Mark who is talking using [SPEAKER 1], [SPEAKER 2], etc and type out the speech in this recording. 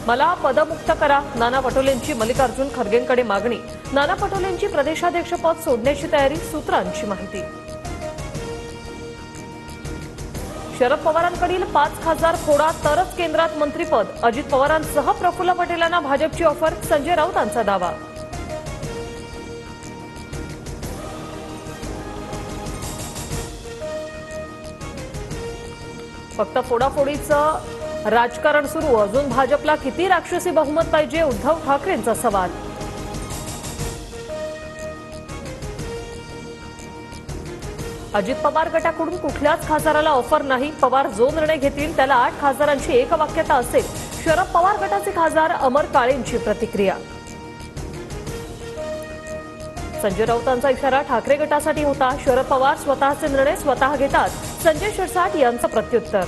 [SPEAKER 1] मला पदमुक्त करा, नाना पटोलेंची मल्लिकार्जुन खरगेंकडे मागणी। नाना पटोलेंची प्रदेशाध्यक्षपद सोडण्याची तयारी, सूत्रांची माहिती। शरद पवारांकडील 5 खासदार फोडा तरच केंद्रात मंत्रिपद, अजित पवारांसह प्रफुल्ल पटेलांना भाजपची ऑफर, संजय राऊतांचा दावा। फक्त फोडाफोडीचं राजकारण सुरू, अजून भाजपला किती राक्षसी बहुमत पाहिजे, उद्धव ठाकरेंचा सवाल। अजित पवार गटाकडून कुठल्याच खासदाराला ऑफर नाही, पवार जो निर्णय घेतील त्याला 8 खासदारांची एकवाक्यता असेल, शरद पवार गटाचे खासदार अमर काळेंची प्रतिक्रिया। संजय राऊतांचा इशारा ठाकरे गटासाठी होता, शरद पवार स्वतःचे निर्णय स्वतः घेतात, संजय शिरसाट यांचं प्रत्युत्तर।